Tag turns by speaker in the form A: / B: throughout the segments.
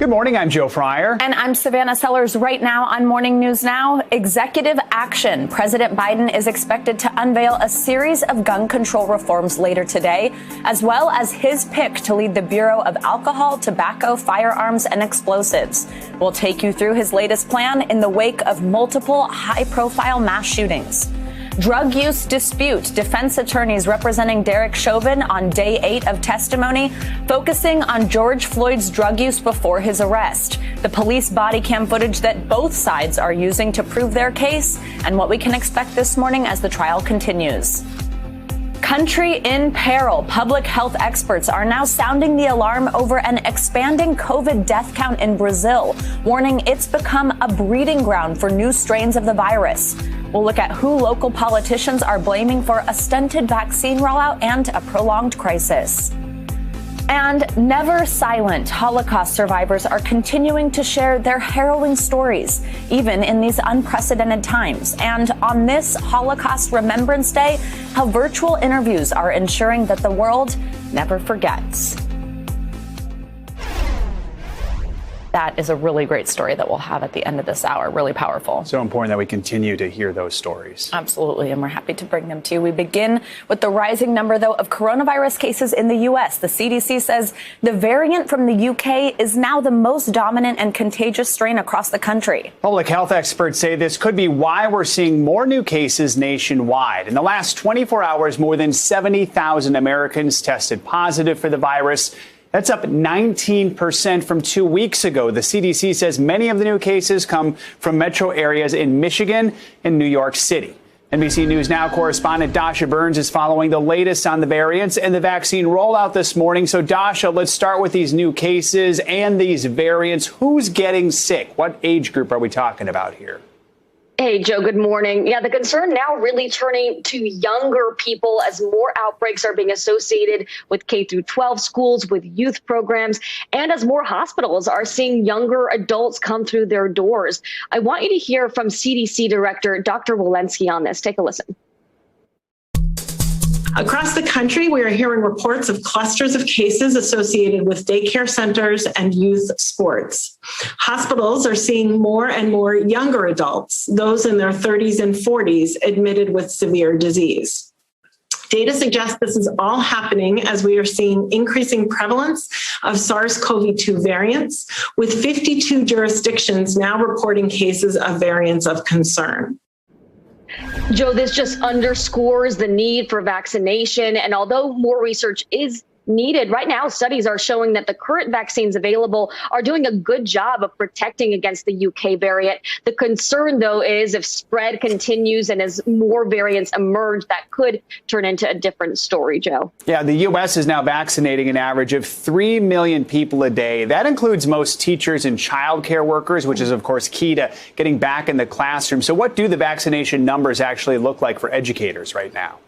A: Good morning. I'm Joe Fryer.
B: And I'm Savannah Sellers. Right now on Morning News Now, executive action. President Biden is expected to unveil a series of gun control reforms later today, as well as his pick to lead the Bureau of Alcohol, Tobacco, Firearms, and Explosives. We'll take you through his latest plan in the wake of multiple high-profile mass shootings. Drug use dispute. Defense attorneys representing Derek Chauvin on day 8 of testimony, focusing on George Floyd's drug use before his arrest, the police body cam footage that both sides are using to prove their case, and what we can expect this morning as the trial continues. Country in peril. Public health experts are now sounding the alarm over an expanding COVID death count in Brazil, warning it's become a breeding ground for new strains of the virus. We'll look at who local politicians are blaming for a stunted vaccine rollout and a prolonged crisis. And never silent, Holocaust survivors are continuing to share their harrowing stories, even in these unprecedented times. And on this Holocaust Remembrance Day, how virtual interviews are ensuring that the world never forgets. That is a really great story that we'll have at the end of this hour. Really powerful.
A: So important that we continue to hear those stories.
B: Absolutely. And we're happy to bring them to you. We begin with the rising number, though, of coronavirus cases in the U.S. The CDC says the variant from the U.K. is now the most dominant and contagious strain across the country.
A: Public health experts say this could be why we're seeing more new cases nationwide. In the last 24 hours, more than 70,000 Americans tested positive for the virus. That's up 19% from 2 weeks ago. The CDC says many of the new cases come from metro areas in Michigan and New York City. NBC News Now correspondent Dasha Burns is following the latest on the variants and the vaccine rollout this morning. So, Dasha, let's start with these new cases and these variants. Who's getting sick? What age group are we talking about here?
C: Hey, Joe, good morning. Yeah, the concern now really turning to younger people as more outbreaks are being associated with K through 12 schools, with youth programs, and as more hospitals are seeing younger adults come through their doors. I want you to hear from CDC Director Dr. Walensky on this. Take a listen.
D: Across the country, we are hearing reports of clusters of cases associated with daycare centers and youth sports. Hospitals are seeing more and more younger adults, those in their 30s and 40s, admitted with severe disease. Data suggests this is all happening as we are seeing increasing prevalence of SARS-CoV-2 variants, with 52 jurisdictions now reporting cases of variants of concern.
C: Joe, this just underscores the need for vaccination. And although more research is needed, right now studies are showing that the current vaccines available are doing a good job of protecting against the UK variant. The concern, though, is if spread continues and as more variants emerge, that could turn into a different story, Joe.
A: Yeah, the U.S. is now vaccinating an average of 3 million people a day. That includes most teachers and childcare workers, which is, of course, key to getting back in the classroom. So what do the vaccination numbers actually look like for educators right now?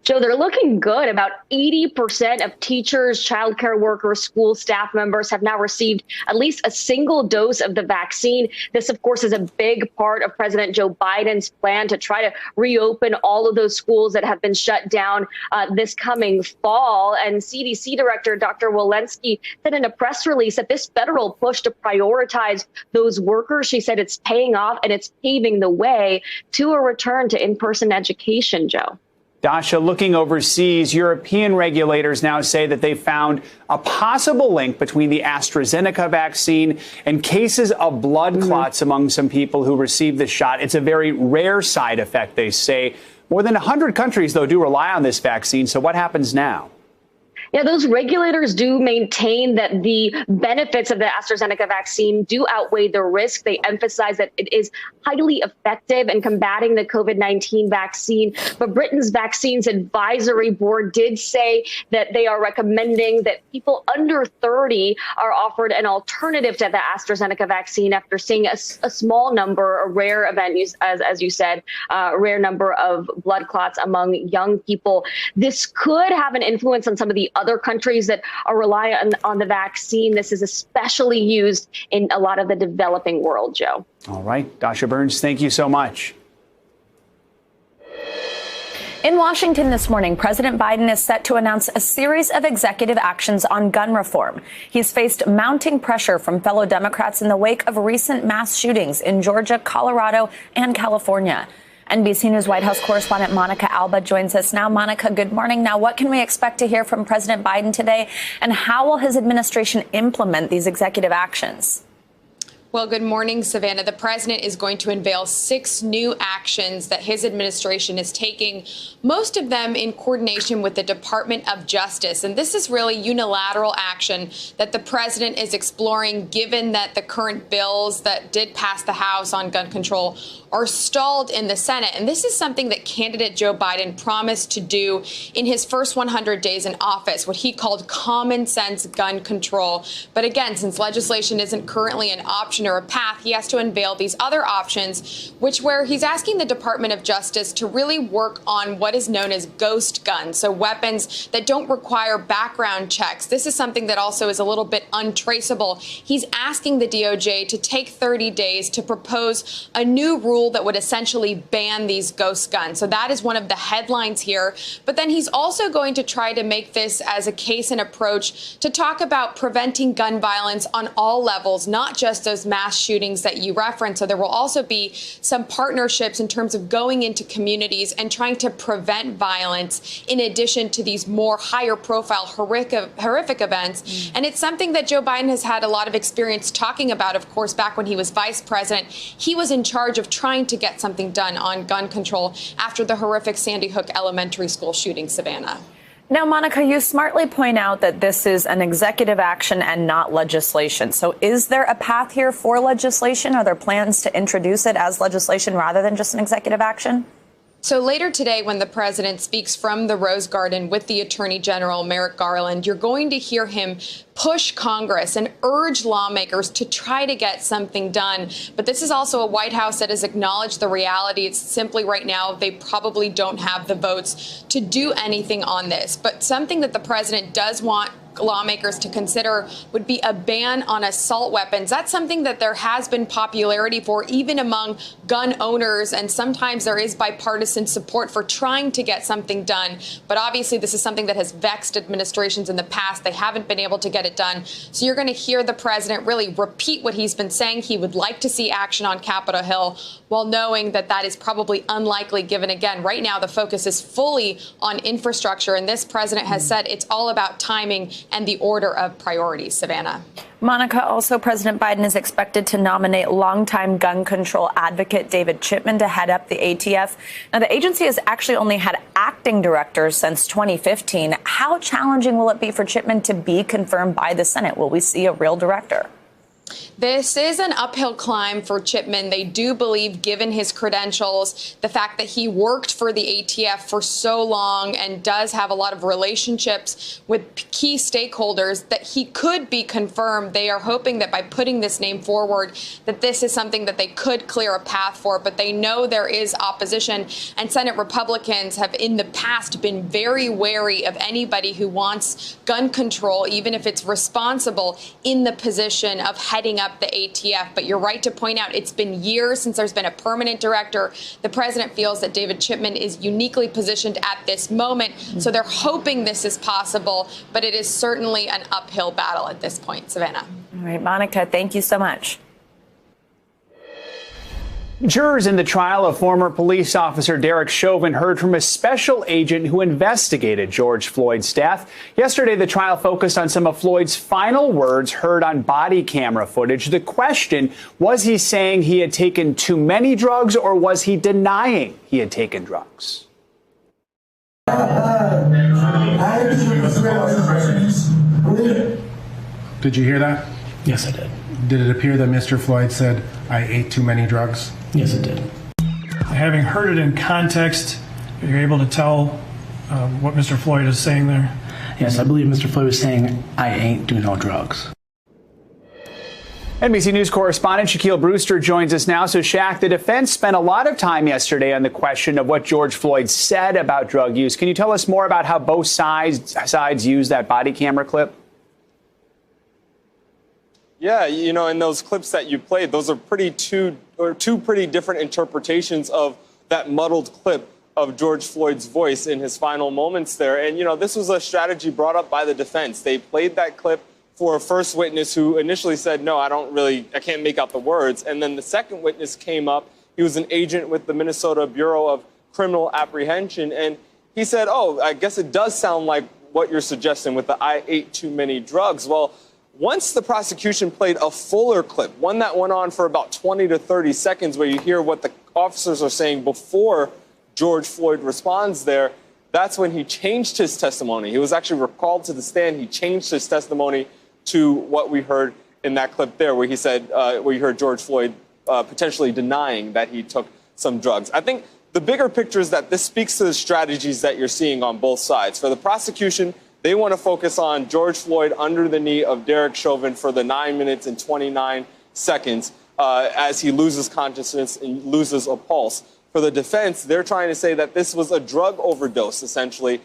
C: Joe, they're looking good. About 80% of teachers, childcare workers, school staff members have now received at least a single dose of the vaccine. This, of course, is a big part of President Joe Biden's plan to try to reopen all of those schools that have been shut down this coming fall. And CDC Director Dr. Walensky said in a press release that this federal push to prioritize those workers, she said it's paying off and it's paving the way to a return to in-person education, Joe.
A: Dasha, looking overseas, European regulators now say that they found a possible link between the AstraZeneca vaccine and cases of blood clots among some people who received the shot. It's a very rare side effect, they say. More than 100 countries, though, do rely on this vaccine. So what happens now?
C: Yeah, those regulators do maintain that the benefits of the AstraZeneca vaccine do outweigh the risk. They emphasize that it is highly effective in combating the COVID-19 vaccine. But Britain's Vaccines Advisory Board did say that they are recommending that people under 30 are offered an alternative to the AstraZeneca vaccine after seeing a small number, a rare event, as you said, a rare number of blood clots among young people. This could have an influence on some of the other countries that are reliant on the vaccine. This is especially used in a lot of the developing world, Joe. All
A: right. Dasha Burns, thank you so much.
B: In Washington this morning, President Biden is set to announce a series of executive actions on gun reform. He's faced mounting pressure from fellow Democrats in the wake of recent mass shootings in Georgia, Colorado, and California. NBC News White House correspondent Monica Alba joins us now. Monica, good morning. Now, what can we expect to hear from President Biden today, and how will his administration implement these executive actions?
E: Well, good morning, Savannah. The president is going to unveil 6 new actions that his administration is taking, most of them in coordination with the Department of Justice. And this is really unilateral action that the president is exploring, given that the current bills that did pass the House on gun control are stalled in the Senate. And this is something that candidate Joe Biden promised to do in his first 100 days in office, what he called common sense gun control. But again, since legislation isn't currently an option or a path, he has to unveil these other options, where he's asking the Department of Justice to really work on what is known as ghost guns, so weapons that don't require background checks. This is something that also is a little bit untraceable. He's asking the DOJ to take 30 days to propose a new rule that would essentially ban these ghost guns. So that is one of the headlines here. But then he's also going to try to make this as a case and approach to talk about preventing gun violence on all levels, not just those mass shootings that you referenced. So there will also be some partnerships in terms of going into communities and trying to prevent violence in addition to these more higher profile horrific events. And it's something that Joe Biden has had a lot of experience talking about. Of course, back when he was vice president, he was in charge of trying to get something done on gun control after the horrific Sandy Hook Elementary School shooting, Savannah.
B: Now, Monica, you smartly point out that this is an executive action and not legislation. So is there a path here for legislation? Are there plans to introduce it as legislation rather than just an executive action?
E: So later today, when the president speaks from the Rose Garden with the Attorney General, Merrick Garland, you're going to hear him push Congress and urge lawmakers to try to get something done. But this is also a White House that has acknowledged the reality. It's simply right now they probably don't have the votes to do anything on this. But something that the president does want lawmakers to consider would be a ban on assault weapons. That's something that there has been popularity for, even among gun owners, and sometimes there is bipartisan support for trying to get something done. But obviously, this is something that has vexed administrations in the past. They haven't been able to get it done. So you're going to hear the president really repeat what he's been saying. He would like to see action on Capitol Hill, while knowing that that is probably unlikely, given, again, right now the focus is fully on infrastructure. And this president has said it's all about timing and the order of priorities. Savannah.
B: Monica, also President Biden is expected to nominate longtime gun control advocate David Chipman to head up the ATF. Now, the agency has actually only had acting directors since 2015. How challenging will it be for Chipman to be confirmed by the Senate? Will we see a real director?
E: This is an uphill climb for Chipman. They do believe, given his credentials, the fact that he worked for the ATF for so long and does have a lot of relationships with key stakeholders, that he could be confirmed. They are hoping that by putting this name forward, that this is something that they could clear a path for. But they know there is opposition, and Senate Republicans have in the past been very wary of anybody who wants gun control, even if it's responsible, in the position of heading up the ATF. But you're right to point out it's been years since there's been a permanent director. The president feels that David Chipman is uniquely positioned at this moment. So they're hoping this is possible, but it is certainly an uphill battle at this point. Savannah.
B: All right, Monica, thank you so much.
A: Jurors in the trial of former police officer Derek Chauvin heard from a special agent who investigated George Floyd's death. Yesterday, the trial focused on some of Floyd's final words heard on body camera footage. The question, was he saying he had taken too many drugs, or was he denying he had taken drugs?
F: Did you hear that?
G: Yes, I did.
F: Did it appear that Mr. Floyd said, "I ate too many drugs"?
G: Yes, it did.
H: Having heard it in context, you're able to tell what Mr. Floyd is saying there?
G: Yes, I believe Mr. Floyd was saying, "I ain't doing no drugs."
A: NBC News correspondent Shaquille Brewster joins us now. So, Shaq, the defense spent a lot of time yesterday on the question of what George Floyd said about drug use. Can you tell us more about how both sides used that body camera clip?
I: Yeah, you know, in those clips that you played, those are two pretty different interpretations of that muddled clip. of George Floyd's voice in his final moments there. And, this was a strategy brought up by the defense. They played that clip for a first witness who initially said, no, I can't make out the words. And then the second witness came up. He was an agent with the Minnesota Bureau of Criminal Apprehension. And he said, oh, I guess it does sound like what you're suggesting with the I ate too many drugs. Well, once the prosecution played a fuller clip, one that went on for about 20 to 30 seconds, where you hear what the officers are saying before George Floyd responds there, that's when he changed his testimony. He was actually recalled to the stand. He changed his testimony to what we heard in that clip there, where he said, where you heard George Floyd potentially denying that he took some drugs. I think the bigger picture is that this speaks to the strategies that you're seeing on both sides. For the prosecution, they want to focus on George Floyd under the knee of Derek Chauvin for the 9 minutes and 29 seconds as he loses consciousness and loses a pulse. For the defense, they're trying to say that this was a drug overdose, essentially,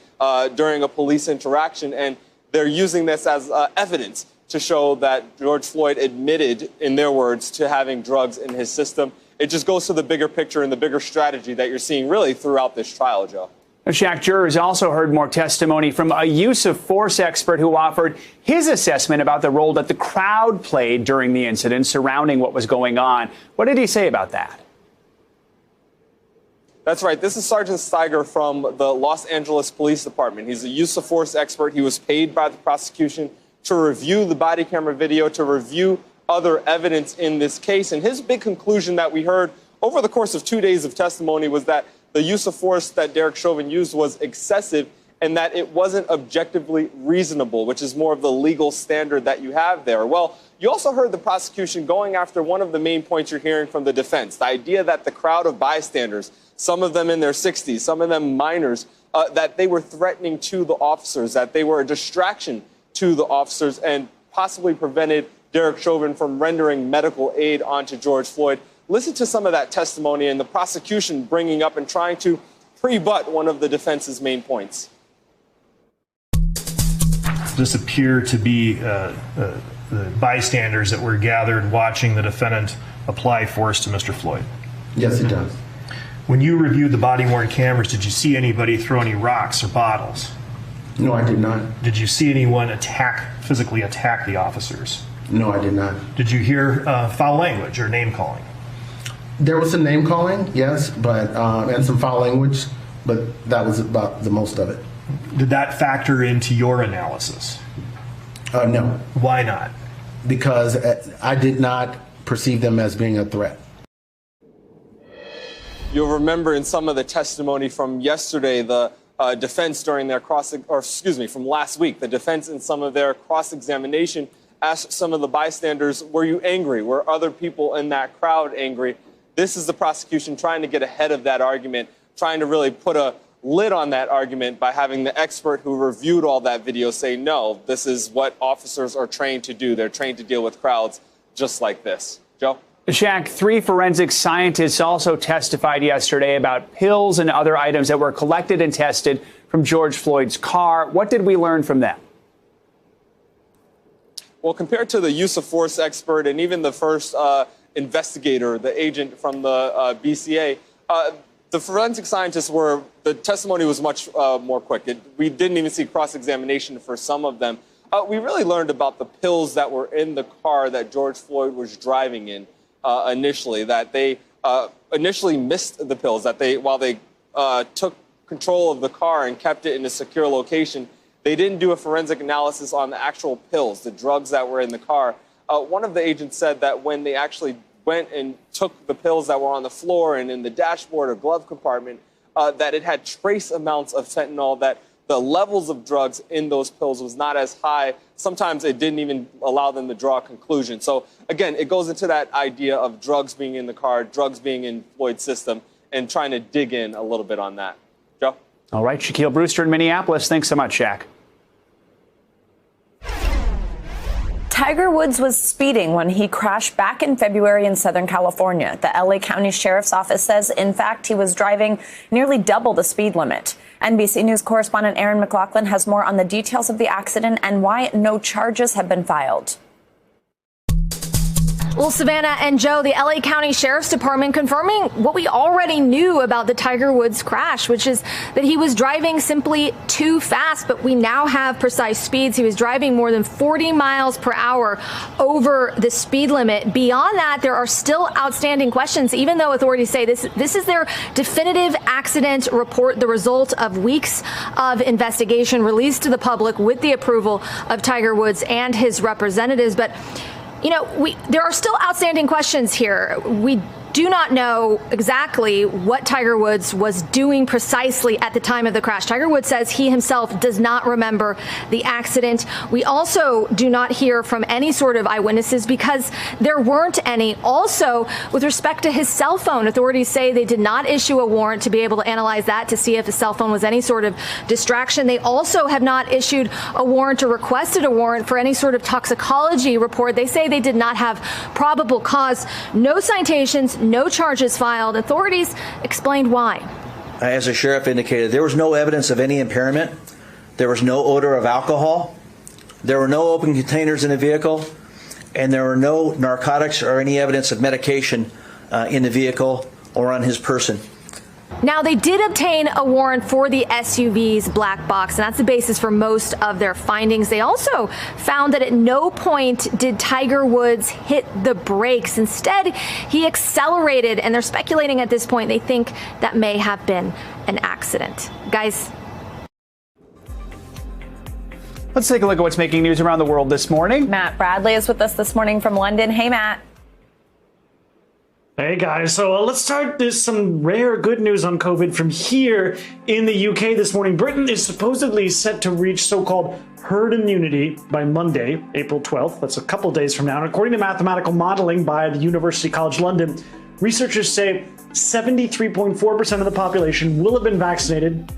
I: during a police interaction, and they're using this as evidence to show that George Floyd admitted, in their words, to having drugs in his system. It just goes to the bigger picture and the bigger strategy that you're seeing really throughout this trial, Joe.
A: Shaq, jurors also heard more testimony from a use of force expert who offered his assessment about the role that the crowd played during the incident surrounding what was going on. What did he say about that?
I: That's right. This is Sergeant Steiger from the Los Angeles Police Department. He's a use of force expert. He was paid by the prosecution to review the body camera video, to review other evidence in this case. And his big conclusion that we heard over the course of 2 days of testimony was that the use of force that Derek Chauvin used was excessive and that it wasn't objectively reasonable, which is more of the legal standard that you have there. Well, you also heard the prosecution going after one of the main points you're hearing from the defense, the idea that the crowd of bystanders, some of them in their 60s, some of them minors, that they were threatening to the officers, that they were a distraction to the officers and possibly prevented Derek Chauvin from rendering medical aid onto George Floyd. Listen to some of that testimony and the prosecution bringing up and trying to rebut one of the defense's main points.
J: This appeared to be the bystanders that were gathered watching the defendant apply force to Mr. Floyd.
K: Yes, it does.
J: When you reviewed the body-worn cameras, did you see anybody throw any rocks or bottles?
K: No, I did not.
J: Did you see anyone physically attack the officers?
K: No, I did not.
J: Did you hear foul language or name calling?
K: There was some name calling, yes, but and some foul language, but that was about the most of it.
J: Did that factor into your analysis?
K: No.
J: Why not?
K: Because I did not perceive them as being a threat.
I: You'll remember in some of the testimony from yesterday, the defense during their from last week, the defense in some of their cross-examination asked some of the bystanders, were you angry? Were other people in that crowd angry? This is the prosecution trying to get ahead of that argument, trying to really put a lid on that argument by having the expert who reviewed all that video say, no, this is what officers are trained to do. They're trained to deal with crowds just like this. Joe?
A: Shaq, 3 forensic scientists also testified yesterday about pills and other items that were collected and tested from George Floyd's car. What did we learn from them?
I: Well, compared to the use of force expert and even the first investigator, the agent from the BCA, the forensic scientists the testimony was much more quick. We didn't even see cross-examination for some of them. We really learned about the pills that were in the car that George Floyd was driving in initially, that they initially missed the pills, that while they took control of the car and kept it in a secure location, they didn't do a forensic analysis on the actual pills, the drugs that were in the car. One of the agents said that when they actually went and took the pills that were on the floor and in the dashboard or glove compartment, that it had trace amounts of fentanyl, that the levels of drugs in those pills was not as high. Sometimes it didn't even allow them to draw a conclusion. So, again, it goes into that idea of drugs being in the car, drugs being in Floyd's system, and trying to dig in a little bit on that. Joe?
A: All right, Shaquille Brewster in Minneapolis. Thanks so much, Shaq.
B: Tiger Woods was speeding when he crashed back in February in Southern California. The LA County Sheriff's Office says, in fact, he was driving nearly double the speed limit. NBC News correspondent Aaron McLaughlin has more on the details of the accident and why no charges have been filed.
L: Well, Savannah and Joe, the LA County Sheriff's Department confirming what we already knew about the Tiger Woods crash, which is that he was driving simply too fast. But we now have precise speeds. He was driving more than 40 miles per hour over the speed limit. Beyond that, there are still outstanding questions, even though authorities say this is their definitive accident report, the result of weeks of investigation released to the public with the approval of Tiger Woods and his representatives. But you know, there are still outstanding questions here. We do not know exactly what Tiger Woods was doing precisely at the time of the crash. Tiger Woods says he himself does not remember the accident. We also do not hear from any sort of eyewitnesses because there weren't any. Also, with respect to his cell phone, authorities say they did not issue a warrant to be able to analyze that to see if his cell phone was any sort of distraction. They also have not issued a warrant or requested a warrant for any sort of toxicology report. They say they did not have probable cause. No citations, no charges filed. Authorities explained why.
M: As the sheriff indicated, there was no evidence of any impairment. There was no odor of alcohol. There were no open containers in the vehicle. And there were no narcotics or any evidence of medication in the vehicle or on his person.
L: Now, they did obtain a warrant for the SUV's black box, and that's the basis for most of their findings. They also found that at no point did Tiger Woods hit the brakes. Instead, he accelerated, and they're speculating at this point they think that may have been an accident. Guys.
A: Let's take a look at what's making news around the world this morning.
B: Matt Bradley is with us this morning from London. Hey, Matt.
N: Hey guys, so let's start this some rare good news on COVID from here in the UK this morning. Britain is supposedly set to reach so-called herd immunity by Monday, April 12th. That's a couple days from now. And according to mathematical modeling by the University College London, researchers say 73.4% of the population will have been vaccinated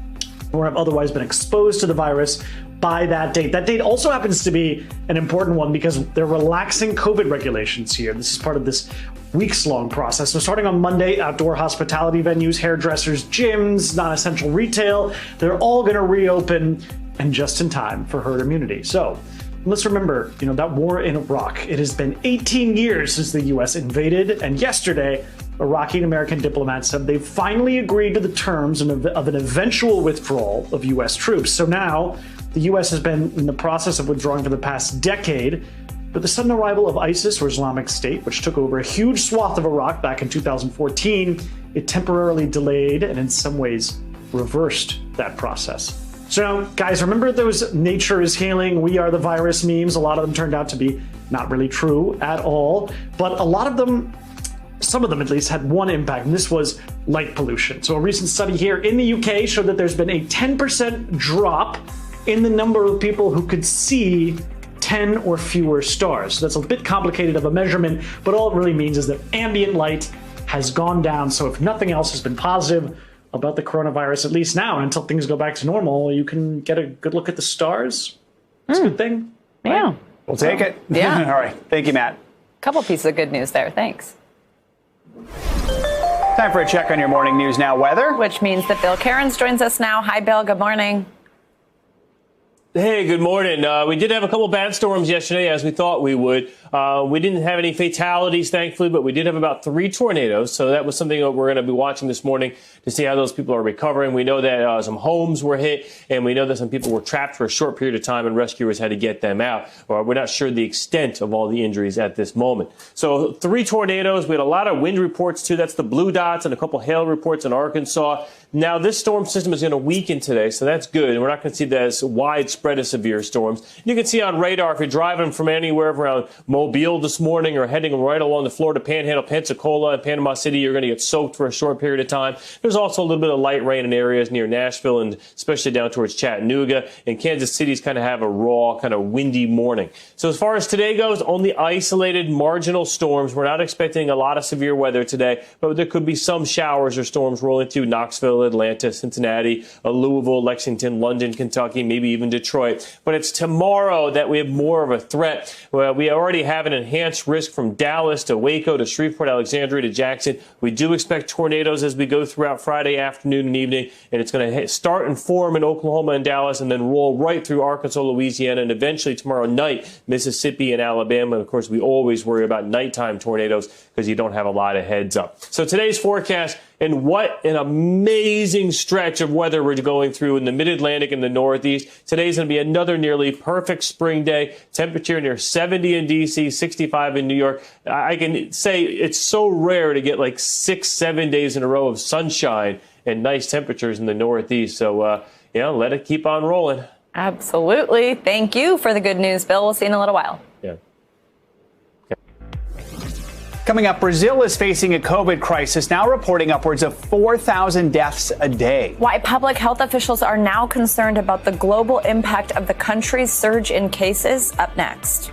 N: or have otherwise been exposed to the virus by that date. That date also happens to be an important one because they're relaxing COVID regulations here. This is part of this weeks-long process. So starting on Monday, outdoor hospitality venues, hairdressers, gyms, non-essential retail, they're all going to reopen, and just in time for herd immunity. So let's remember, that war in Iraq. It has been 18 years since the U.S. invaded, and yesterday, Iraqi and American diplomats said they've finally agreed to the terms of an eventual withdrawal of U.S. troops. So now, the U.S. has been in the process of withdrawing for the past decade. But the sudden arrival of ISIS, or Islamic State, which took over a huge swath of Iraq back in 2014, it temporarily delayed and in some ways reversed that process. So guys, remember those nature is healing, we are the virus memes? A lot of them turned out to be not really true at all. But a lot of them, some of them at least, had one impact, and this was light pollution. So a recent study here in the UK showed that there's been a 10% drop in the number of people who could see 10 or fewer stars. So that's a bit complicated of a measurement, but all it really means is that ambient light has gone down. So if nothing else has been positive about the coronavirus, at least now, until things go back to normal, you can get a good look at the stars. It's a good thing.
B: Right? Yeah.
A: We'll take it.
B: Yeah.
A: All right. Thank you, Matt.
B: Couple pieces of good news there. Thanks.
A: Time for a check on your morning news now weather.
B: Which means that Bill Cairns joins us now. Hi, Bill. Good morning.
O: Hey, good morning. We did have a couple bad storms yesterday, as we thought we would. We didn't have any fatalities, thankfully, but we did have about 3 tornadoes. So that was something that we're going to be watching this morning to see how those people are recovering. We know that some homes were hit, and we know that some people were trapped for a short period of time, and rescuers had to get them out. We're not sure the extent of all the injuries at this moment. So 3 tornadoes. We had a lot of wind reports, too. That's the blue dots, and a couple hail reports in Arkansas. Now, this storm system is going to weaken today, so that's good. And we're not going to see this widespread of severe storms. You can see on radar, if you're driving from anywhere around Mobile this morning or heading right along the Florida Panhandle, Pensacola, and Panama City, you're going to get soaked for a short period of time. There's also a little bit of light rain in areas near Nashville and especially down towards Chattanooga. And Kansas City's kind of have a raw, kind of windy morning. So as far as today goes, only isolated marginal storms. We're not expecting a lot of severe weather today, but there could be some showers or storms rolling through Knoxville, Atlanta, Cincinnati, Louisville, Lexington, London, Kentucky, maybe even Detroit. But it's tomorrow that we have more of a threat. Well, we already have an enhanced risk from Dallas to Waco to Shreveport, Alexandria to Jackson. We do expect tornadoes as we go throughout Friday afternoon and evening, and it's going to start and form in Oklahoma and Dallas and then roll right through Arkansas, Louisiana, and eventually tomorrow night, Mississippi and Alabama. And of course, we always worry about nighttime tornadoes because you don't have a lot of heads up. So today's forecast, and what an amazing stretch of weather we're going through in the mid-Atlantic and the Northeast. Today's going to be another nearly perfect spring day. Temperature near 70 in D.C., 65 in New York. I can say it's so rare to get like 6-7 days in a row of sunshine and nice temperatures in the Northeast. So, let it keep on rolling.
B: Absolutely. Thank you for the good news, Bill. We'll see you in a little while.
O: Yeah.
A: Coming up, Brazil is facing a COVID crisis, now reporting upwards of 4,000 deaths a day.
B: Why public health officials are now concerned about the global impact of the country's surge in cases. Up next.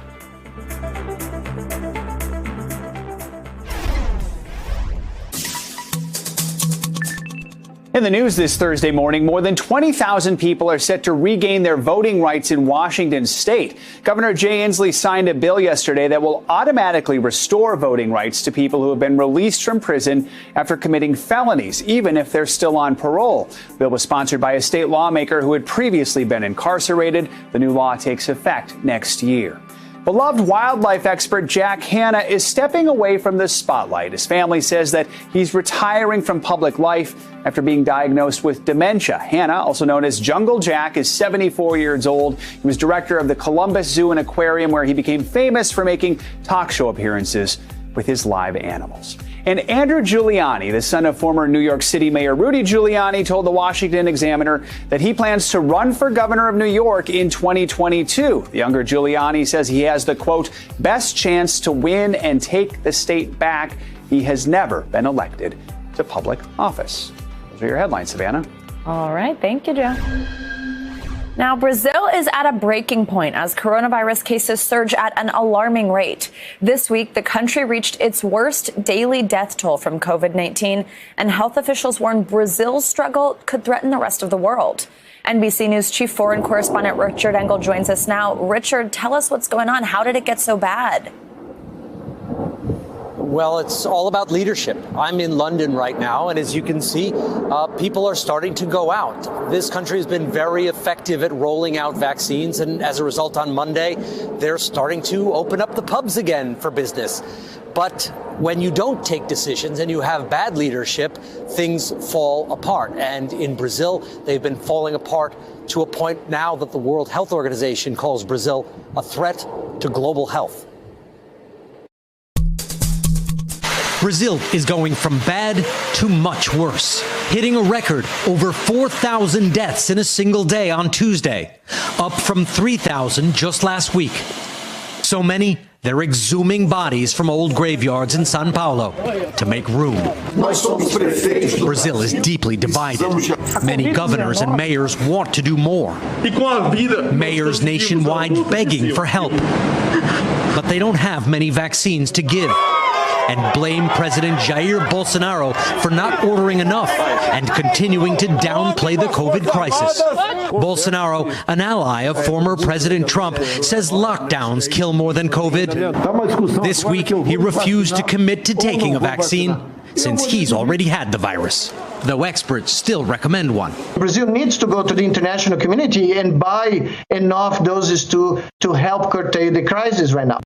A: In the news this Thursday morning, more than 20,000 people are set to regain their voting rights in Washington state. Governor Jay Inslee signed a bill yesterday that will automatically restore voting rights to people who have been released from prison after committing felonies, even if they're still on parole. The bill was sponsored by a state lawmaker who had previously been incarcerated. The new law takes effect next year. Beloved wildlife expert Jack Hanna is stepping away from the spotlight. His family says that he's retiring from public life after being diagnosed with dementia. Hanna, also known as Jungle Jack, is 74 years old. He was director of the Columbus Zoo and Aquarium, where he became famous for making talk show appearances with his live animals. And Andrew Giuliani, the son of former New York City Mayor Rudy Giuliani, told the Washington Examiner that he plans to run for governor of New York in 2022. The younger Giuliani says he has the, quote, best chance to win and take the state back. He has never been elected to public office. Those are your headlines, Savannah.
B: All right. Thank you, Joe. Now, Brazil is at a breaking point as coronavirus cases surge at an alarming rate. This week, the country reached its worst daily death toll from COVID-19, and health officials warn Brazil's struggle could threaten the rest of the world. NBC News chief foreign correspondent Richard Engel joins us now. Richard, tell us what's going on. How did it get so bad?
P: Well, it's all about leadership. I'm in London right now, and as you can see, people are starting to go out. This country has been very effective at rolling out vaccines, and as a result, on Monday, they're starting to open up the pubs again for business. But when you don't take decisions and you have bad leadership, things fall apart. And in Brazil, they've been falling apart to a point now that the World Health Organization calls Brazil a threat to global health.
Q: Brazil is going from bad to much worse, hitting a record over 4,000 deaths in a single day on Tuesday, up from 3,000 just last week. So many, they're exhuming bodies from old graveyards in São Paulo to make room. Brazil is deeply divided. Many governors and mayors want to do more. Mayors nationwide begging for help. But they don't have many vaccines to give, and blame President Jair Bolsonaro for not ordering enough and continuing to downplay the COVID crisis. Bolsonaro, an ally of former President Trump, says lockdowns kill more than COVID. This week, he refused to commit to taking a vaccine since he's already had the virus, though experts still recommend one.
R: Brazil needs to go to the international community and buy enough doses to help curtail the crisis right now.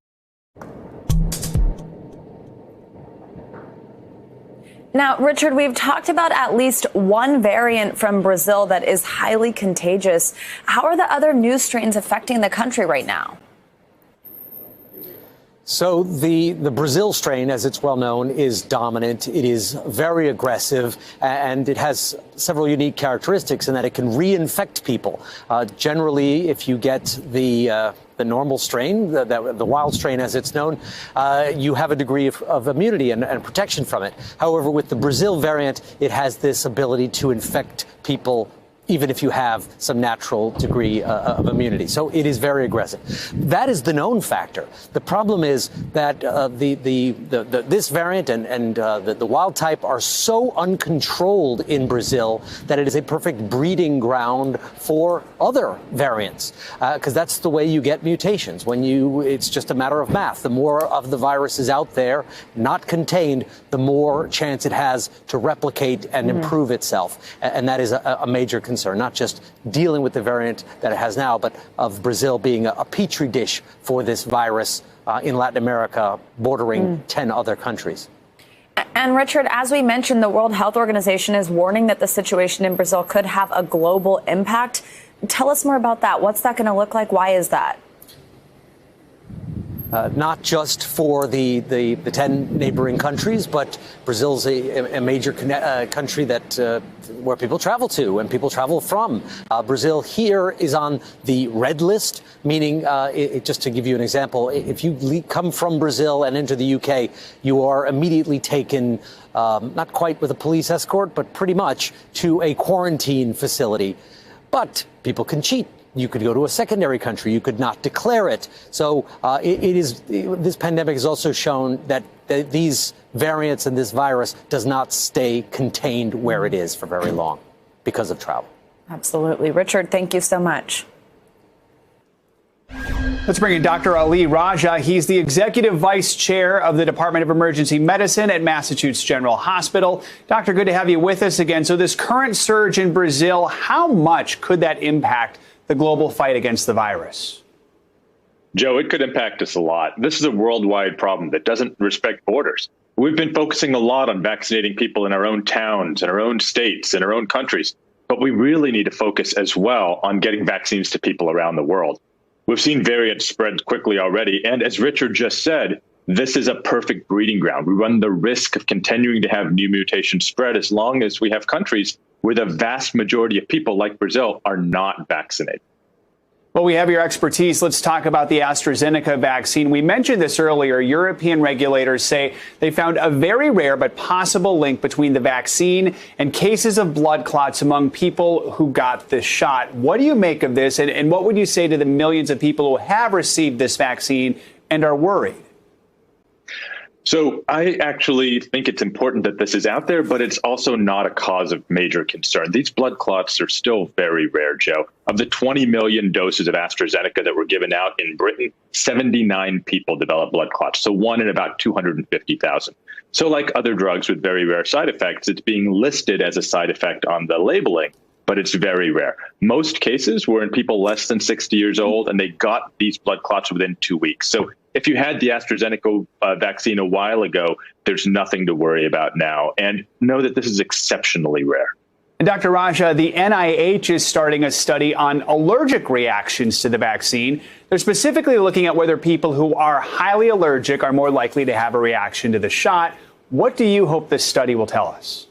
B: Now, Richard, we've talked about at least one variant from Brazil that is highly contagious. How are the other new strains affecting the country right now?
P: So the Brazil strain, as it's well known, is dominant. It is very aggressive, and it has several unique characteristics in that it can reinfect people. Generally, if you get the normal strain, the wild strain as it's known, you have a degree of immunity and protection from it. However, with the Brazil variant, it has this ability to infect people even if you have some natural degree of immunity. So it is very aggressive. That is the known factor. The problem is that this variant and the wild type are so uncontrolled in Brazil that it is a perfect breeding ground for other variants, because that's the way you get mutations. It's just a matter of math. The more of the virus is out there, not contained, the more chance it has to replicate and improve itself. And that is a major concern, not just dealing with the variant that it has now, but of Brazil being a petri dish for this virus in Latin America, bordering 10 other countries.
B: And Richard, as we mentioned, the World Health Organization is warning that the situation in Brazil could have a global impact. Tell us more about that. What's that going to look like? Why is that?
P: Not just for the 10 neighboring countries, but Brazil's a major country that where people travel to and people travel from. Brazil here is on the red list, meaning, just to give you an example, if you come from Brazil and enter the UK, you are immediately taken, not quite with a police escort, but pretty much to a quarantine facility. But people can cheat. You could go to a secondary country. You could not declare it. So this pandemic has also shown that these variants and this virus does not stay contained where it is for very long because of travel.
B: Absolutely. Richard, thank you so much.
A: Let's bring in Dr. Ali Raja. He's the executive vice chair of the Department of Emergency Medicine at Massachusetts General Hospital. Doctor, good to have you with us again. So this current surge in Brazil, how much could that impact the global fight against the virus?
S: Joe, it could impact us a lot. This is a worldwide problem that doesn't respect borders. We've been focusing a lot on vaccinating people in our own towns, in our own states, in our own countries, but we really need to focus as well on getting vaccines to people around the world. We've seen variants spread quickly already, and as Richard just said, this is a perfect breeding ground. We run the risk of continuing to have new mutations spread as long as we have countries where the vast majority of people, like Brazil, are not vaccinated.
A: Well, we have your expertise. Let's talk about the AstraZeneca vaccine. We mentioned this earlier. European regulators say they found a very rare but possible link between the vaccine and cases of blood clots among people who got the shot. What do you make of this? And what would you say to the millions of people who have received this vaccine and are worried?
S: So I actually think it's important that this is out there, but it's also not a cause of major concern. These blood clots are still very rare, Joe. Of the 20 million doses of AstraZeneca that were given out in Britain, 79 people developed blood clots, so 1 in about 250,000. So like other drugs with very rare side effects, it's being listed as a side effect on the labeling, but it's very rare. Most cases were in people less than 60 years old, and they got these blood clots within 2 weeks. So if you had the AstraZeneca vaccine a while ago, there's nothing to worry about now. And know that this is exceptionally rare.
A: And Dr. Raja, the NIH is starting a study on allergic reactions to the vaccine. They're specifically looking at whether people who are highly allergic are more likely to have a reaction to the shot. What do you hope this study will tell us?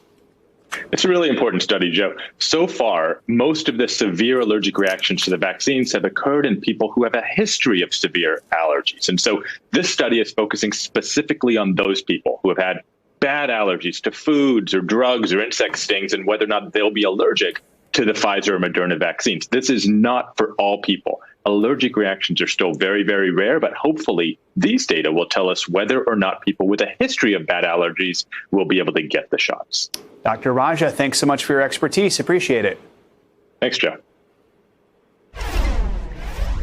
S: It's a really important study, Joe. So far, most of the severe allergic reactions to the vaccines have occurred in people who have a history of severe allergies. And so this study is focusing specifically on those people who have had bad allergies to foods or drugs or insect stings and whether or not they'll be allergic to the Pfizer or Moderna vaccines. This is not for all people. Allergic reactions are still very, very rare, but hopefully these data will tell us whether or not people with a history of bad allergies will be able to get the shots.
A: Dr. Raja, thanks so much for your expertise. Appreciate it.
S: Thanks, Joe.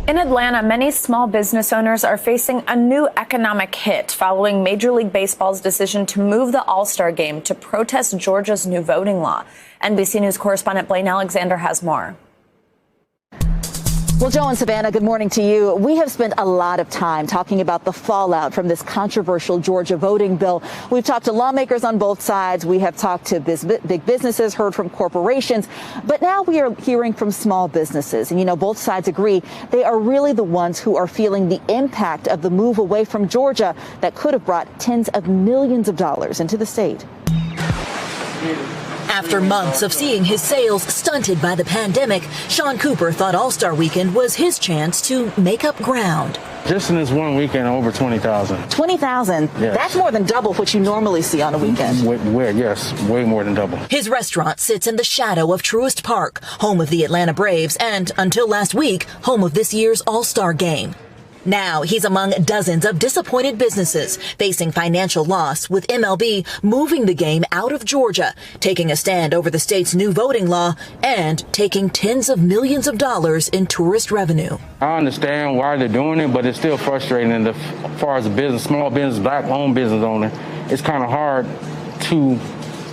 B: In Atlanta, many small business owners are facing a new economic hit following Major League Baseball's decision to move the All-Star game to protest Georgia's new voting law. NBC News correspondent Blaine Alexander has more.
T: Well, Joe and Savannah, good morning to you. We have spent a lot of time talking about the fallout from this controversial Georgia voting bill. We've talked to lawmakers on both sides. We have talked to big businesses, heard from corporations. But now we are hearing from small businesses. And, you know, both sides agree they are really the ones who are feeling the impact of the move away from Georgia that could have brought tens of millions of dollars into the state.
U: After months of seeing his sales stunted by the pandemic, Sean Cooper thought All-Star Weekend was his chance to make up ground.
D: Just in this one weekend, over 20,000.
T: 20,000?
D: Yes.
T: That's more than double what you normally see on a weekend.
D: Yes, way more than double.
U: His restaurant sits in the shadow of Truist Park, home of the Atlanta Braves, and until last week, home of this year's All-Star Game. Now he's among dozens of disappointed businesses facing financial loss, with MLB moving the game out of Georgia, taking a stand over the state's new voting law, and taking tens of millions of dollars in tourist revenue.
D: I understand why they're doing it, but it's still frustrating. As far as a business, small business, black-owned business owner, it's kind of hard to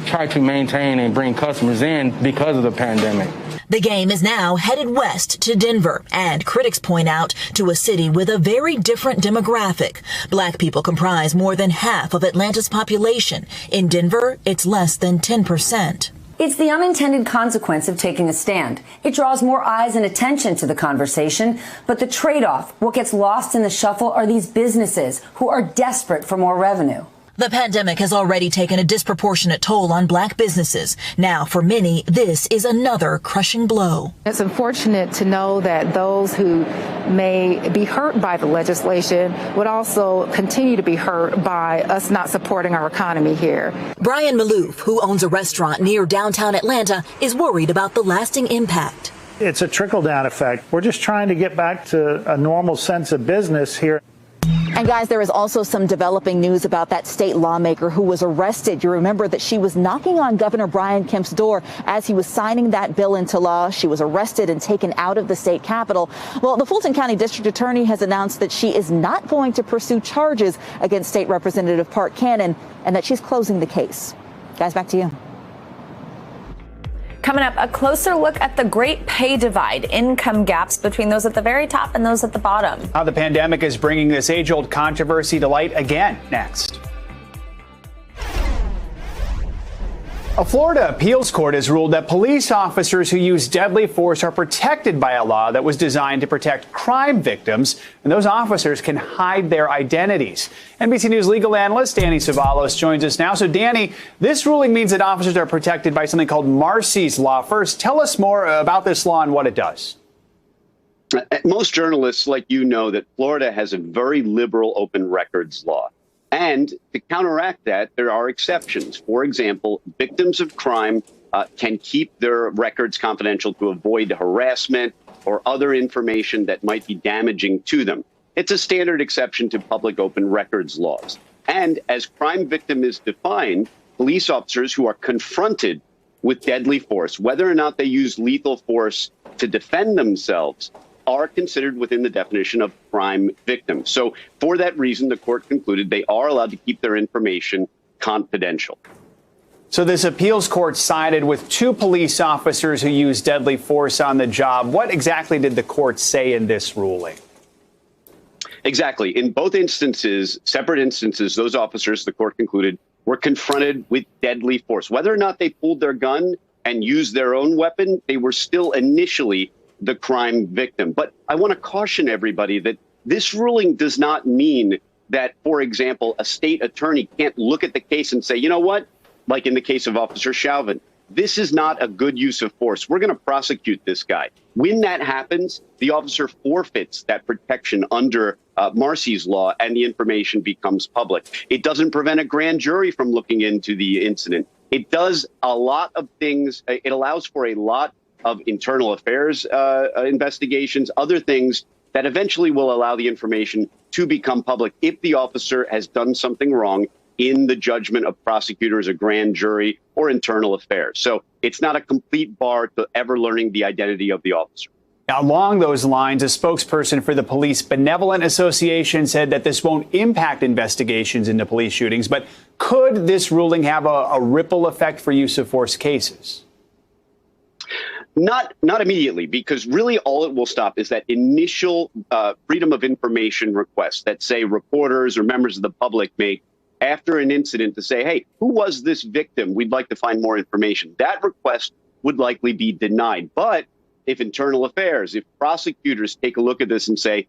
D: try to maintain and bring customers in because of the pandemic.
U: The game is now headed west to Denver, and critics point out to a city with a very different demographic. Black people comprise more than half of Atlanta's population. In Denver, it's less than 10%.
V: It's the unintended consequence of taking a stand. It draws more eyes and attention to the conversation, but the trade-off, what gets lost in the shuffle, are these businesses who are desperate for more revenue.
U: The pandemic has already taken a disproportionate toll on black businesses. Now, for many, this is another crushing blow.
W: It's unfortunate to know that those who may be hurt by the legislation would also continue to be hurt by us not supporting our economy here.
U: Brian Malouf, who owns a restaurant near downtown Atlanta, is worried about the lasting impact.
X: It's a trickle-down effect. We're just trying to get back to a normal sense of business here.
T: And guys, there is also some developing news about that state lawmaker who was arrested. You remember that she was knocking on Governor Brian Kemp's door as he was signing that bill into law. She was arrested and taken out of the state capitol. Well, the Fulton County District Attorney has announced that she is not going to pursue charges against State Representative Park Cannon and that she's closing the case. Guys, back to you.
B: Coming up, a closer look at the great pay divide, income gaps between those at the very top and those at the bottom.
A: How the pandemic is bringing this age-old controversy to light again, next. A Florida appeals court has ruled that police officers who use deadly force are protected by a law that was designed to protect crime victims, and those officers can hide their identities. NBC News legal analyst Danny Savalos joins us now. So, Danny, this ruling means that officers are protected by something called Marsy's Law. First, tell us more about this law and what it does.
Y: Most journalists like you know that Florida has a very liberal open records law. And to counteract that, there are exceptions. For example, victims of crime can keep their records confidential to avoid harassment or other information that might be damaging to them. It's a standard exception to public open records laws. And as crime victim is defined, police officers who are confronted with deadly force, whether or not they use lethal force to defend themselves, are considered within the definition of crime victim. So for that reason, the court concluded they are allowed to keep their information confidential.
A: So this appeals court sided with two police officers who used deadly force on the job. What exactly did the court say in this ruling?
Y: Exactly. In both instances, separate instances, those officers, the court concluded, were confronted with deadly force. Whether or not they pulled their gun and used their own weapon, they were still initially the crime victim. But I want to caution everybody that this ruling does not mean that, for example, a state attorney can't look at the case and say, you know what, like in the case of Officer Chauvin, this is not a good use of force. We're going to prosecute this guy. When that happens, the officer forfeits that protection under Marsy's Law and the information becomes public. It doesn't prevent a grand jury from looking into the incident. It does a lot of things. It allows for a lot of internal affairs investigations, other things that eventually will allow the information to become public if the officer has done something wrong in the judgment of prosecutors, a grand jury, or internal affairs. So it's not a complete bar to ever learning the identity of the officer.
A: Now, along those lines, a spokesperson for the Police Benevolent Association said that this won't impact investigations into police shootings, but could this ruling have a ripple effect for use of force cases?
Y: Not immediately, because really all it will stop is that initial freedom of information request that, say, reporters or members of the public make after an incident to say, hey, who was this victim? We'd like to find more information. That request would likely be denied. But if internal affairs, if prosecutors take a look at this and say,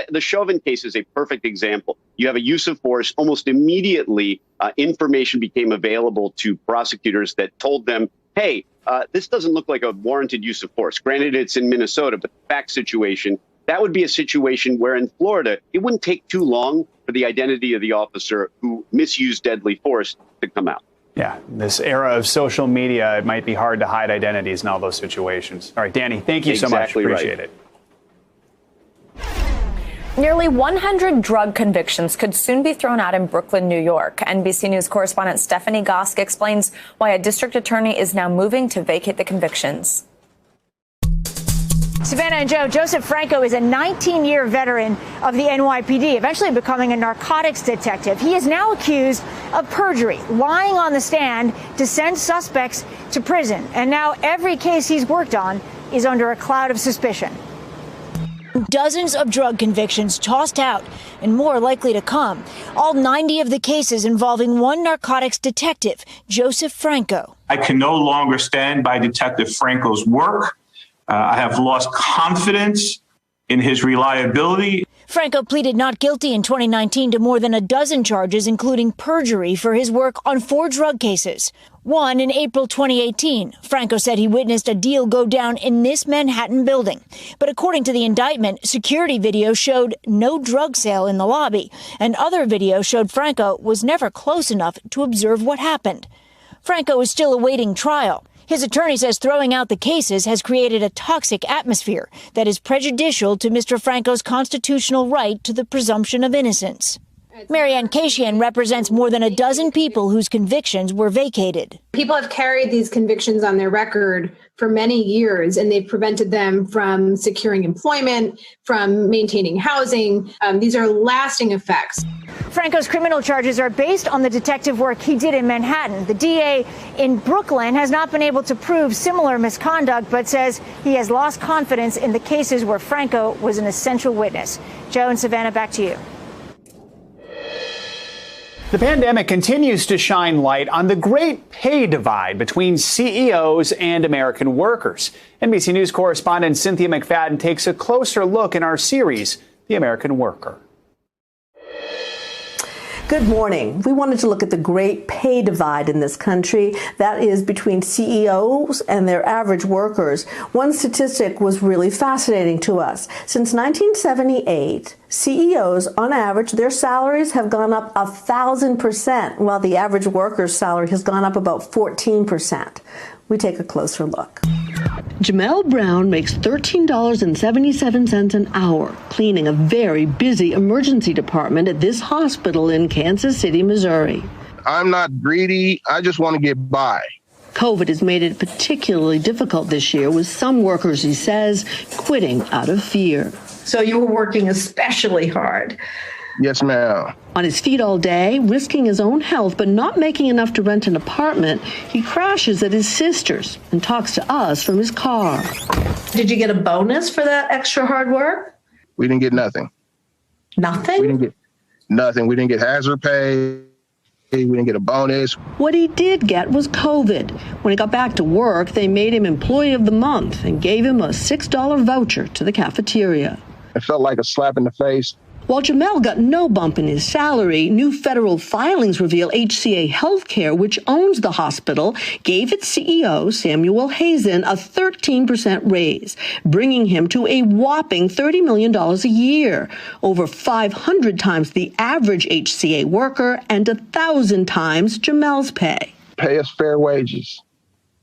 Y: the Chauvin case is a perfect example. You have a use of force. Almost immediately, information became available to prosecutors that told them, hey, this doesn't look like a warranted use of force. Granted, it's in Minnesota, but the fact situation that would be a situation where in Florida, it wouldn't take too long for the identity of the officer who misused deadly force to come out.
A: Yeah, this era of social media, it might be hard to hide identities in all those situations. All right, Danny, thank you so much. Appreciate it.
B: Nearly 100 drug convictions could soon be thrown out in Brooklyn, New York. NBC News correspondent Stephanie Gosk explains why a district attorney is now moving to vacate the convictions.
C: Savannah and Joe, Joseph Franco is a 19-year veteran of the NYPD, eventually becoming a narcotics detective. He is now accused of perjury, lying on the stand to send suspects to prison. And now every case he's worked on is under a cloud of suspicion. Dozens of drug convictions tossed out and more likely to come. All 90 of the cases involving one narcotics detective, Joseph Franco.
E: I can no longer stand by Detective Franco's work. I have lost confidence in his reliability.
C: Franco pleaded not guilty in 2019 to more than a dozen charges, including perjury for his work on 4 drug cases. One in April 2018. Franco said he witnessed a deal go down in this Manhattan building. But according to the indictment, security video showed no drug sale in the lobby, and other video showed Franco was never close enough to observe what happened. Franco is still awaiting trial. His attorney says throwing out the cases has created a toxic atmosphere that is prejudicial to Mr. Franco's constitutional right to the presumption of innocence. Marianne Kashian represents more than a dozen people whose convictions were vacated.
F: People have carried these convictions on their record for many years, and they've prevented them from securing employment, from maintaining housing. These are lasting effects.
C: Franco's criminal charges are based on the detective work he did in Manhattan. The DA in Brooklyn has not been able to prove similar misconduct, but says he has lost confidence in the cases where Franco was an essential witness. Joe and Savannah, back to you.
A: The pandemic continues to shine light on the great pay divide between CEOs and American workers. NBC News correspondent Cynthia McFadden takes a closer look in our series, The American Worker.
G: Good morning. We wanted to look at the great pay divide in this country, that is between CEOs and their average workers. One statistic was really fascinating to us. Since 1978, CEOs, on average, their salaries have gone up 1,000%, while the average worker's salary has gone up about 14%. We take a closer look.
H: Jamel Brown makes $13.77 an hour, cleaning a very busy emergency department at this hospital in Kansas City, Missouri.
Z: I'm not greedy. I just want to get by.
H: COVID has made it particularly difficult this year, with some workers, he says, quitting out of fear.
G: So you were working especially hard.
Z: Yes, ma'am.
H: On his feet all day, risking his own health, but not making enough to rent an apartment, he crashes at his sister's and talks to us from his car.
G: Did you get a bonus for that extra hard work?
Z: We didn't get nothing.
G: Nothing?
Z: We didn't get nothing. We didn't get hazard pay. We didn't get a bonus.
H: What he did get was COVID. When he got back to work, they made him Employee of the Month and gave him a $6 voucher to the cafeteria.
Z: It felt like a slap in the face.
H: While Jamel got no bump in his salary, new federal filings reveal HCA Healthcare, which owns the hospital, gave its CEO, Samuel Hazen, a 13% raise, bringing him to a whopping $30 million a year, over 500 times the average HCA worker and 1,000 times Jamel's pay.
Z: Pay us fair wages.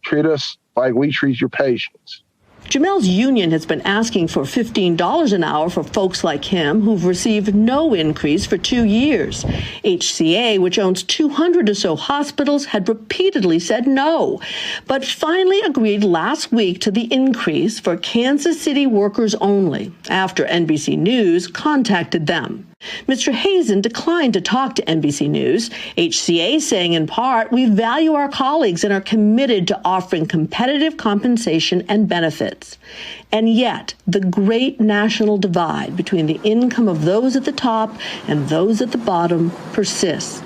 Z: Treat us like we treat your patients.
H: Jamel's union has been asking for $15 an hour for folks like him who've received no increase for 2 years. HCA, which owns 200 or so hospitals, had repeatedly said no, but finally agreed last week to the increase for Kansas City workers only after NBC News contacted them. Mr. Hazen declined to talk to NBC News, HCA saying in part, "We value our colleagues and are committed to offering competitive compensation and benefits." And yet, the great national divide between the income of those at the top and those at the bottom persists.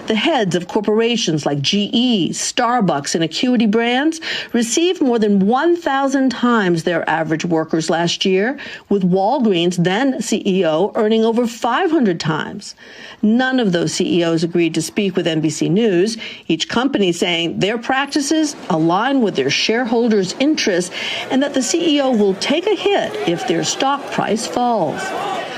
H: The heads of corporations like GE, Starbucks, and Acuity Brands received more than 1,000 times their average workers last year, with Walgreens, then CEO, earning over 500 times. None of those CEOs agreed to speak with NBC News, each company saying their practices align with their shareholders' interests and that the CEO will take a hit if their stock price falls.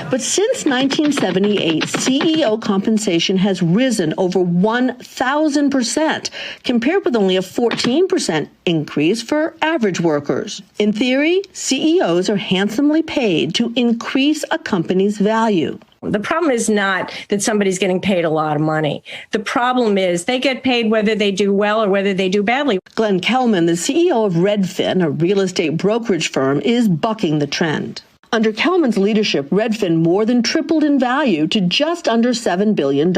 H: But since 1978, CEO compensation has risen over 1,000%, compared with only a 14% increase for average workers. In theory, CEOs are handsomely paid to increase a company's value.
I: The problem is not that somebody's getting paid a lot of money. The problem is they get paid whether they do well or whether they do badly.
H: Glenn Kelman, the CEO of Redfin, a real estate brokerage firm, is bucking the trend. Under Kelman's leadership, Redfin more than tripled in value to just under $7 billion.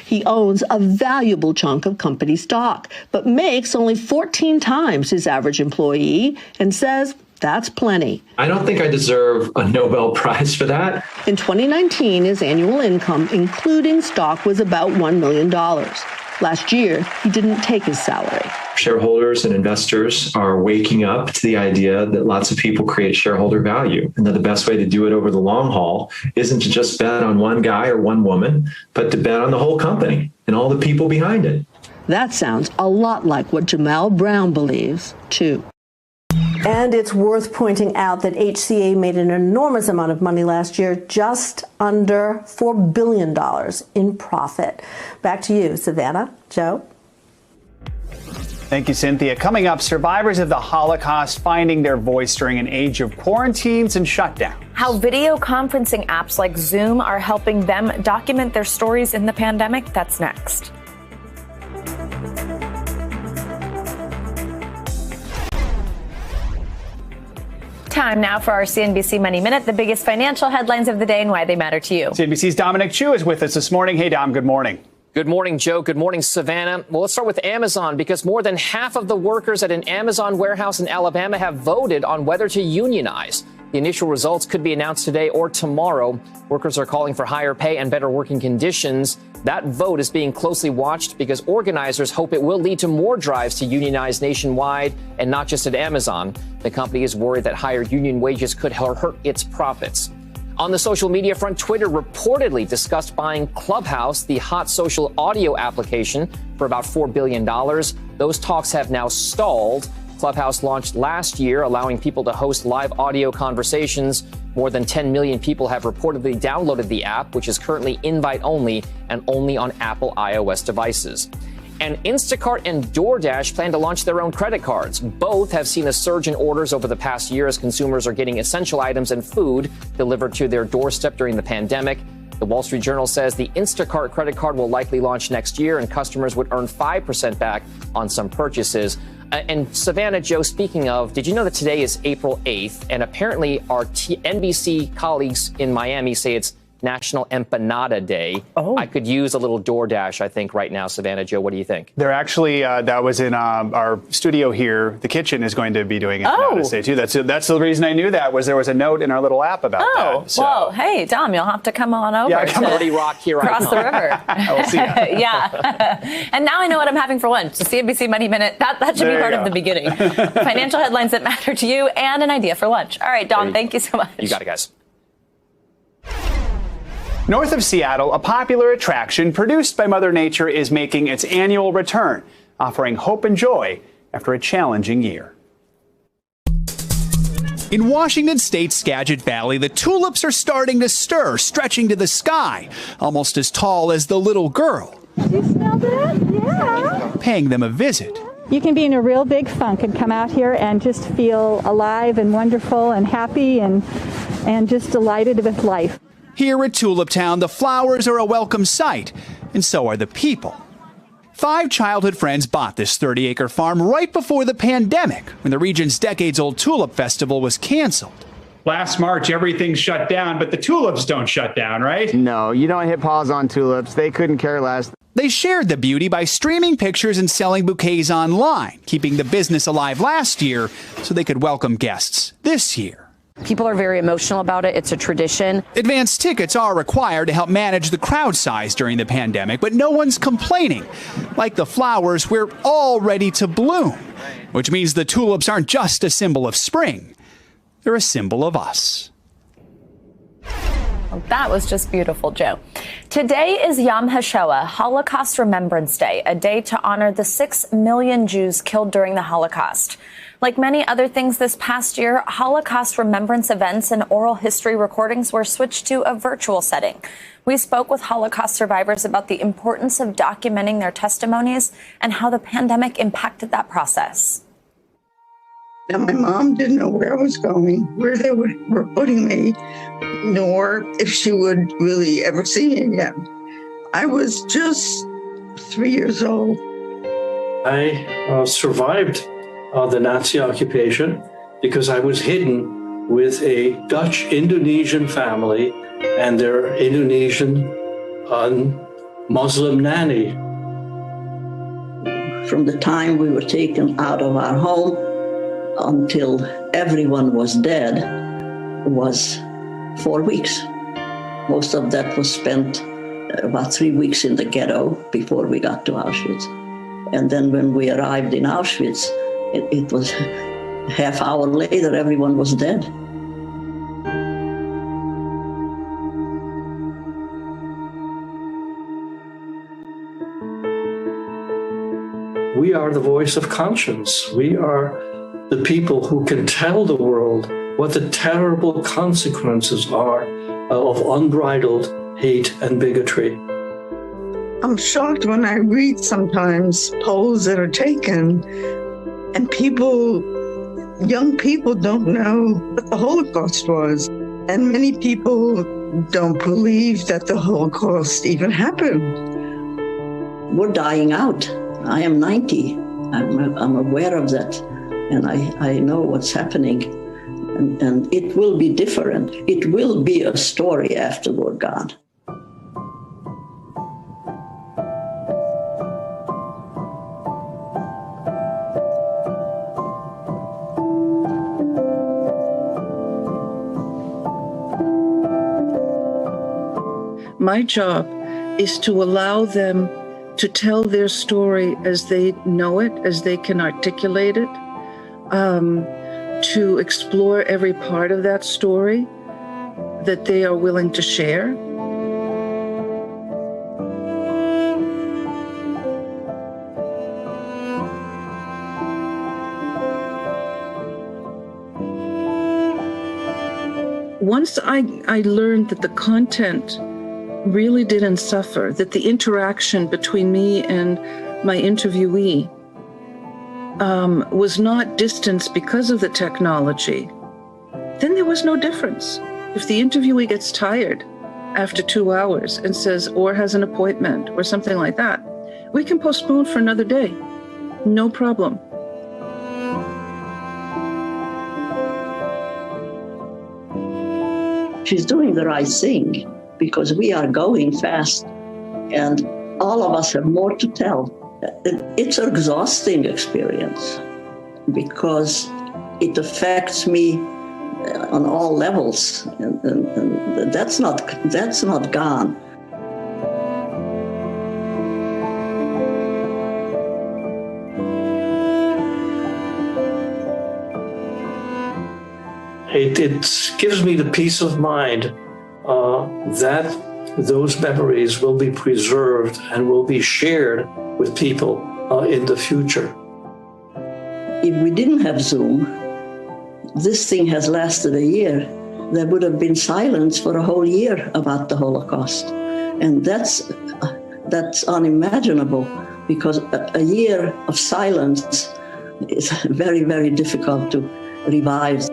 H: He owns a valuable chunk of company stock, but makes only 14 times his average employee and says that's plenty.
J: I don't think I deserve a Nobel Prize for that.
H: In 2019, his annual income, including stock, was about $1 million. Last year, he didn't take his salary.
J: Shareholders and investors are waking up to the idea that lots of people create shareholder value, and that the best way to do it over the long haul isn't to just bet on one guy or one woman, but to bet on the whole company and all the people behind it.
H: That sounds a lot like what Jamal Brown believes, too.
G: And it's worth pointing out that HCA made an enormous amount of money last year, just under $4 billion in profit. Back to you, Savannah. Joe?
A: Thank you, Cynthia. Coming up, survivors of the Holocaust finding their voice during an age of quarantines and shutdown.
B: How video conferencing apps like Zoom are helping them document their stories in the pandemic. That's next. Time now for our CNBC Money Minute, the biggest financial headlines of the day and why they matter to you.
A: CNBC's Dominic Chu is with us this morning. Hey, Dom, good morning.
K: Good morning, Joe. Good morning, Savannah. Well, let's start with Amazon, because more than half of the workers at an Amazon warehouse in Alabama have voted on whether to unionize. The initial results could be announced today or tomorrow. Workers are calling for higher pay and better working conditions. That vote is being closely watched because organizers hope it will lead to more drives to unionize nationwide and not just at Amazon. The company is worried that higher union wages could hurt its profits. On the social media front, Twitter reportedly discussed buying Clubhouse, the hot social audio application, for about $4 billion. Those talks have now stalled. Clubhouse launched last year, allowing people to host live audio conversations. More than 10 million people have reportedly downloaded the app, which is currently invite-only and only on Apple iOS devices. And Instacart and DoorDash plan to launch their own credit cards. Both have seen a surge in orders over the past year as consumers are getting essential items and food delivered to their doorstep during the pandemic. The Wall Street Journal says the Instacart credit card will likely launch next year, and customers would earn 5% back on some purchases. And Savannah, Joe, speaking of, did you know that today is April 8th? And apparently our NBC colleagues in Miami say it's National Empanada Day. Oh. I could use a little DoorDash, I think, right now. Savannah, Joe, what do you think?
A: They're actually, that was in our studio here. The kitchen is going to be doing Empanadas Day, too. That's the reason I knew that, was there was a note in our little app about that. So.
B: Well, hey, Dom, you'll have to come on over.
A: Yeah, come
K: on. Rock here
B: across the river.
A: We'll see ya.
B: Yeah. And now I know what I'm having for lunch. The CNBC Money Minute. That should be part of the beginning. Financial headlines that matter to you and an idea for lunch. All right, Dom, thank you so much.
K: You got it, guys.
A: North of Seattle, a popular attraction produced by Mother Nature is making its annual return, offering hope and joy after a challenging year. In Washington State's Skagit Valley, the tulips are starting to stir, stretching to the sky, almost as tall as the little girl.
L: You smell that? Yeah.
A: Paying them a visit.
L: You can be in a real big funk and come out here and just feel alive and wonderful and happy and just delighted with life.
A: Here at Tulip Town, the flowers are a welcome sight, and so are the people. 5 childhood friends bought this 30-acre farm right before the pandemic, when the region's decades-old Tulip Festival was canceled. Last March, everything shut down, but the tulips don't shut down, right?
M: No, you don't hit pause on tulips. They couldn't care less.
A: They shared the beauty by streaming pictures and selling bouquets online, keeping the business alive last year so they could welcome guests this year.
N: People are very emotional about it. It's a tradition.
A: Advanced tickets are required to help manage the crowd size during the pandemic, but no one's complaining. Like the flowers, we're all ready to bloom, which means the tulips aren't just a symbol of spring. They're a symbol of us.
B: Well, that was just beautiful, Joe. Today is Yom HaShoah, Holocaust Remembrance Day, a day to honor the 6 million Jews killed during the Holocaust. Like many other things this past year, Holocaust remembrance events and oral history recordings were switched to a virtual setting. We spoke with Holocaust survivors about the importance of documenting their testimonies and how the pandemic impacted that process.
O: Now, my mom didn't know where I was going, where they were putting me, nor if she would really ever see me again. I was just 3 years old.
P: I survived the Nazi occupation because I was hidden with a Dutch Indonesian family and their Indonesian Muslim nanny.
Q: From the time we were taken out of our home until everyone was dead was 4 weeks. Most of that was spent about 3 weeks in the ghetto before we got to Auschwitz. And then when we arrived in Auschwitz, it was half hour later, everyone was dead.
P: We are the voice of conscience. We are the people who can tell the world what the terrible consequences are of unbridled hate and bigotry.
O: I'm shocked when I read sometimes polls that are taken and young people don't know what the Holocaust was. And many people don't believe that the Holocaust even happened.
Q: We're dying out. I am 90. I'm aware of that. And I know what's happening. And it will be different. It will be a story after we're gone.
R: My job is to allow them to tell their story as they know it, as they can articulate it, to explore every part of that story that they are willing to share. Once I learned that the content really didn't suffer, that the interaction between me and my interviewee was not distance because of the technology, then there was no difference. If the interviewee gets tired after 2 hours and says, or has an appointment or something like that, we can postpone for another day. No problem.
Q: She's doing the right thing because we are going fast and all of us have more to tell. It's an exhausting experience because it affects me on all levels, and that's not gone.
P: It gives me the peace of mind that those memories will be preserved and will be shared with people in the future.
Q: If we didn't have Zoom, this thing has lasted a year. There would have been silence for a whole year about the Holocaust. And that's unimaginable because a year of silence is very, very difficult to revive.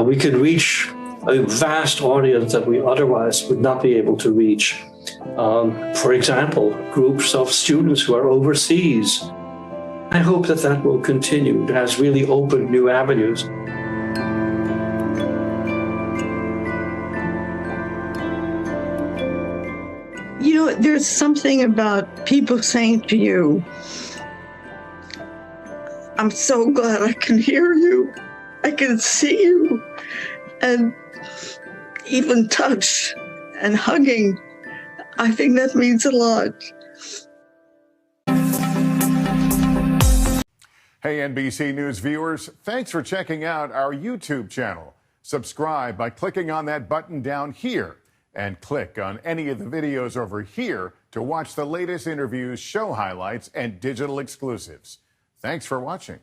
P: We can reach a vast audience that we otherwise would not be able to reach. For example, groups of students who are overseas. I hope that will continue. It has really opened new avenues.
O: You know, there's something about people saying to you, I'm so glad I can hear you. I can see you. and even touch and hugging. I think that means a lot.
D: Hey, NBC News viewers, thanks for checking out our YouTube channel. Subscribe by clicking on that button down here and click on any of the videos over here to watch the latest interviews, show highlights, and digital exclusives. Thanks for watching.